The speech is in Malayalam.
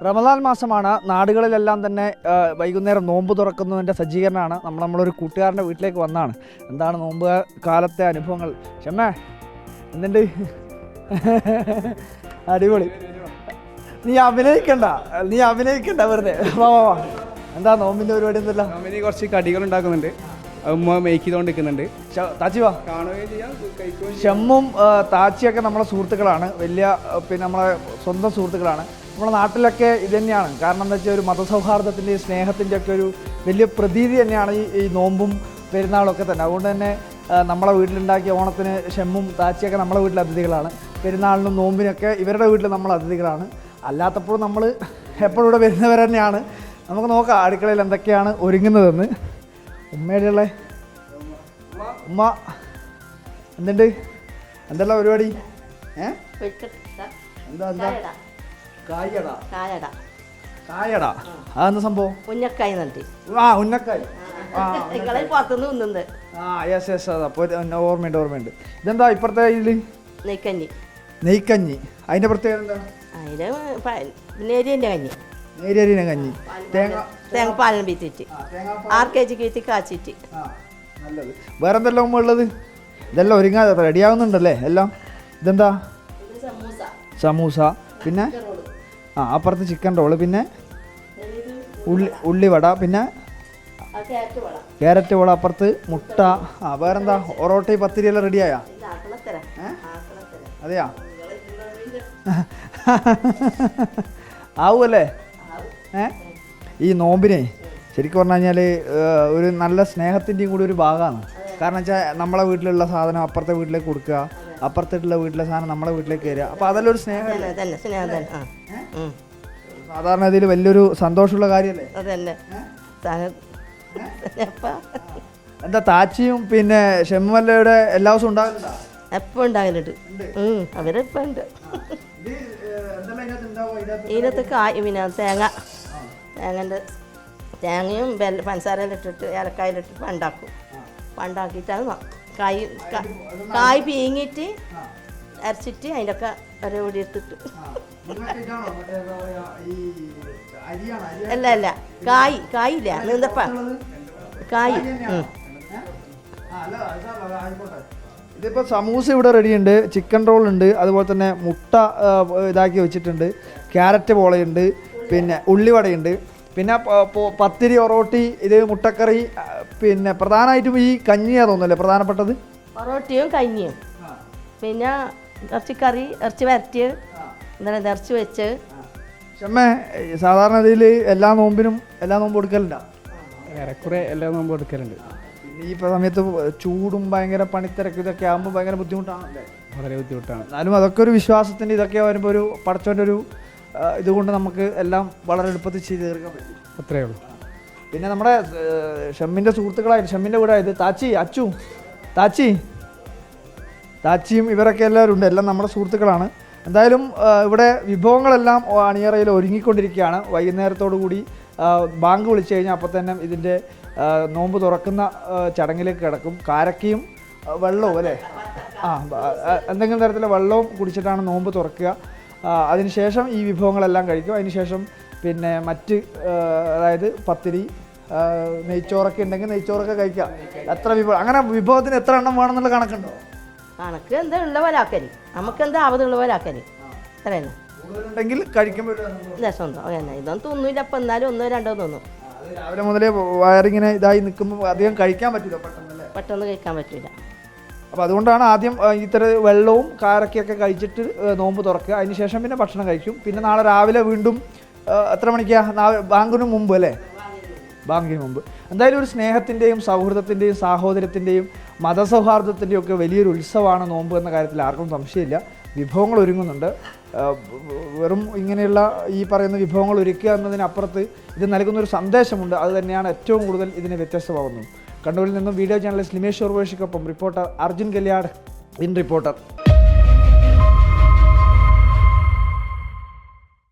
റമദാൻ മാസമാണ്. നാടുകളിലെല്ലാം തന്നെ വൈകുന്നേരം നോമ്പ് തുറക്കുന്നതിൻ്റെ സജ്ജീകരണമാണ്. നമ്മളൊരു കൂട്ടുകാരൻ്റെ വീട്ടിലേക്ക് വന്നതാണ്. എന്താണ് നോമ്പ് കാലത്തെ അനുഭവങ്ങൾ? ക്ഷമേ എന്തുണ്ട്? അടിപൊളി. നീ അഭിനയിക്കണ്ട വെറുതെ. എന്താ നോമ്പിൻ്റെ പരിപാടി? എന്തല്ല നോമ്പിന് കുറച്ച് കടികൾ ഉണ്ടാക്കുന്നുണ്ട്. ഉമ്മ മേക്ക് ചെയ്തുകൊണ്ടിരിക്കുന്നുണ്ട്. താച്ചി വാ. കാണുകയും ചെയ്യാം. ഷമ്മും താച്ചിയൊക്കെ നമ്മളെ സുഹൃത്തുക്കളാണ്, വലിയ നമ്മളെ സ്വന്തം സുഹൃത്തുക്കളാണ്. നമ്മുടെ നാട്ടിലൊക്കെ ഇത് തന്നെയാണ്. കാരണം എന്താ വെച്ചാൽ ഒരു മതസൗഹാർദ്ദത്തിൻ്റെയും സ്നേഹത്തിൻ്റെ ഒക്കെ ഒരു വലിയ പ്രതീതി തന്നെയാണ് ഈ നോമ്പും പെരുന്നാളൊക്കെ തന്നെ. അതുകൊണ്ട് തന്നെ നമ്മളെ വീട്ടിലുണ്ടാക്കിയ ഓണത്തിന് ഷമ്മും താച്ചിയൊക്കെ നമ്മളെ വീട്ടിലെ അതിഥികളാണ്. പെരുന്നാളിനും നോമ്പിനൊക്കെ ഇവരുടെ വീട്ടിൽ നമ്മൾ അതിഥികളാണ്. അല്ലാത്തപ്പോൾ നമ്മൾ എപ്പോഴും ഇവിടെ വരുന്നവർ തന്നെയാണ്. നമുക്ക് നോക്കാം അടുക്കളയിൽ എന്തൊക്കെയാണ് ഒരുങ്ങുന്നതെന്ന്. ഉമ്മയുടെ ഉമ്മ എന്തുണ്ട്? എന്തെല്ലാം പരിപാടി? എന്താ കായട? അതെന്താ സംഭവം? ഉന്നക്കായ് നട്ടി. ഉന്നക്കായ്. പുറത്തുനിന്ന് യെസ് യെസ്. അപ്പോൾ ഓർമ്മയുണ്ട്. ഇതെന്താ ഇപ്പുറത്തെ ഇതിൽ? നെയ്ക്കഞ്ഞി. അതിൻ്റെ പ്രത്യേകത എന്താ? നേരിയൻ്റെ കഞ്ഞി. നേരിയരിനെ കഞ്ഞി. തേങ്ങാപ്പാലിന് ബീറ്റിട്ട് 6 kg കീറ്റി കാച്ചിട്ട്. നല്ലത്. വേറെ എന്തെല്ലാം ഉമ്മ ഉള്ളത്? ഇതെല്ലാം ഒരുങ്ങാതെ റെഡിയാവുന്നുണ്ടല്ലേ എല്ലാം? ഇതെന്താ? സമൂസ. പിന്നെ അപ്പുറത്ത് ചിക്കൻ റോള്, പിന്നെ ഉള്ളിവട, പിന്നെ ക്യാരറ്റ് വട, അപ്പുറത്ത് മുട്ട. വേറെന്താ? ഒറോട്ടി പത്തിരി എല്ലാം റെഡിയായാ? അതെയാ? ആവുമല്ലേ? ഈ നോമ്പിനെ ശരിക്കും പറഞ്ഞു കഴിഞ്ഞാൽ ഒരു നല്ല സ്നേഹത്തിൻ്റെയും കൂടി ഒരു ഭാഗമാണ്. കാരണം വെച്ചാൽ നമ്മളെ വീട്ടിലുള്ള സാധനം അപ്പുറത്തെ വീട്ടിലേക്ക് കൊടുക്കുക, അപ്പുറത്തുള്ള വീട്ടിലെ സാധനം നമ്മളെ വീട്ടിലേക്ക് കയറുക. അപ്പോൾ അതെല്ലാം ഒരു സ്നേഹം. സാധാരണ ഇതിൽ വലിയൊരു സന്തോഷമുള്ള കാര്യമല്ലേ? എന്താ താച്ചിയും പിന്നെ ഷെമ്മല്ലയുടെ എല്ലാ ദിവസവും ഉണ്ടാകലുണ്ടോ? എപ്പോൾ ഉണ്ടാകലുണ്ട്. അവരെപ്പോൾ ഉണ്ട്. ഇതിനകത്ത് പിന്നെ തേങ്ങയും പഞ്ചസാരയിലിട്ടിട്ട് ഏലക്കായിലിട്ടിട്ട് പണ്ടാക്കിയിട്ടാണ് കായ് പീങ്ങിയിട്ട് അരച്ചിട്ട് അതിൻ്റെ ഒക്കെ ഒരേ എടുത്തിട്ട്. അല്ല കായില്ല നീന്തപ്പ കായ്. ഇതിപ്പോൾ സമൂസ ഇവിടെ റെഡിയുണ്ട്, ചിക്കൻ റോൾ ഉണ്ട്, അതുപോലെ തന്നെ മുട്ട ഇതാക്കി വെച്ചിട്ടുണ്ട്, ക്യാരറ്റ് പോളയുണ്ട്, പിന്നെ ഉള്ളിവടയുണ്ട്, പിന്നെ പത്തിരി, ഒറോട്ടി, ഇത് മുട്ടക്കറി, പിന്നെ പ്രധാനമായിട്ടും ഈ കഞ്ഞിയാണ് തോന്നുന്നല്ലേ പ്രധാനപ്പെട്ടത്? ഒറോട്ടിയും കഞ്ഞിയും, പിന്നെ ഇറച്ചിക്കറി, ഇറച്ചി വരട്ടിയത്, ഇറച്ചി വെച്ച്. ക്ഷമ സാധാരണ ഇതിൽ എല്ലാ നോമ്പും എടുക്കലുണ്ടോ? ഏറെക്കുറെ എല്ലാ നോമ്പും എടുക്കലുണ്ട്. ഈ സമയത്ത് ചൂടും ഭയങ്കര പണിത്തിരക്കും ഇതൊക്കെ ആകുമ്പോൾ ഭയങ്കര ബുദ്ധിമുട്ടാണല്ലേ? വളരെ ബുദ്ധിമുട്ടാണ്. എന്നാലും അതൊക്കെ ഒരു വിശ്വാസത്തിൻ്റെ ഇതൊക്കെ വരുമ്പോൾ ഒരു പടച്ചോൻ്റെ ഒരു ഇതുകൊണ്ട് നമുക്ക് എല്ലാം വളരെ എളുപ്പത്തിൽ ചെയ്ത് തീർക്കാൻ പറ്റും. അത്രയേ ഉള്ളൂ. പിന്നെ നമ്മുടെ ഷമ്മിൻ്റെ സുഹൃത്തുക്കളായിട്ട് ഷമ്മിൻ്റെ കൂടെ ആയത് താച്ചി, അച്ചു, താച്ചിയും ഇവരൊക്കെ എല്ലാവരും ഉണ്ട്. എല്ലാം നമ്മുടെ സുഹൃത്തുക്കളാണ്. എന്തായാലും ഇവിടെ വിഭവങ്ങളെല്ലാം അണിയറയിൽ ഒരുങ്ങിക്കൊണ്ടിരിക്കുകയാണ്. വൈകുന്നേരത്തോടു കൂടി ബാങ്ക് വിളിച്ചു കഴിഞ്ഞാൽ അപ്പോൾ തന്നെ ഇതിൻ്റെ നോമ്പ് തുറക്കുന്ന ചടങ്ങിലേക്ക് കിടക്കും. കാരക്കയും വെള്ളവും അല്ലേ? എന്തെങ്കിലും തരത്തിലുള്ള വെള്ളവും കുടിച്ചിട്ടാണ് നോമ്പ് തുറക്കുക. അതിനുശേഷം ഈ വിഭവങ്ങളെല്ലാം കഴിക്കും. അതിനുശേഷം പിന്നെ മറ്റ് അതായത് പത്തിരി, നെയ്ച്ചോറൊക്കെ ഉണ്ടെങ്കിൽ നെയ്ച്ചോറൊക്കെ കഴിക്കാം. എത്ര വിഭവം, അങ്ങനെ വിഭവത്തിന് എത്ര എണ്ണം വേണമെന്നുള്ള കണക്കുണ്ടോ? കണക്ക് എന്താ ഉള്ള പോലെ ആക്കല്, നമുക്ക് എന്താ ആവതുള്ള പോലെ ആക്കല്. അത്രയല്ല ഉണ്ടെങ്കിൽ കഴിക്കുമ്പോൾ രസമുണ്ടോ? ഇതൊന്നും തിന്നില്ല. അപ്പം എന്നാലും 1 2 തിന്നും. രാവിലെ മുതലേ വയറിങ്ങനെ ഇതായി നിൽക്കുമ്പോൾ അധികം കഴിക്കാൻ പറ്റില്ല, പെട്ടെന്ന് കഴിക്കാൻ പറ്റില്ല. അപ്പോൾ അതുകൊണ്ടാണ് ആദ്യം ഇത്തരം വെള്ളവും കാരക്കയൊക്കെ കഴിച്ചിട്ട് നോമ്പ് തുറക്കുക. അതിനുശേഷം പിന്നെ ഭക്ഷണം കഴിക്കും. പിന്നെ നാളെ രാവിലെ വീണ്ടും എത്ര മണിക്കാണ്? ബാങ്കിന് മുമ്പ് അല്ലേ? ബാങ്കിന് മുമ്പ്. എന്തായാലും ഒരു സ്നേഹത്തിൻ്റെയും സൗഹൃദത്തിൻ്റെയും സാഹോദര്യത്തിൻ്റെയും മതസൗഹാർദ്ദത്തിൻ്റെയും ഒക്കെ വലിയൊരു ഉത്സവമാണ് നോമ്പ് എന്ന കാര്യത്തിൽ ആർക്കും സംശയമില്ല. വിഭവങ്ങൾ ഒരുങ്ങുന്നുണ്ട്. വെറും ഇങ്ങനെയുള്ള ഈ പറയുന്ന വിഭവങ്ങൾ ഒരുക്കുക എന്നതിനപ്പുറത്ത് ഇത് നൽകുന്നൊരു സന്ദേശമുണ്ട്. അത് തന്നെയാണ് ഏറ്റവും കൂടുതൽ ഇതിനെ വ്യത്യസ്തമാകുന്നത്. കണ്ണൂരിൽ നിന്നും വീഡിയോ ജേർണലിസ്റ്റ് ലിമേഷ് ഉർവേഷിക്കൊപ്പം reporter Arjun Kalyad in reporter.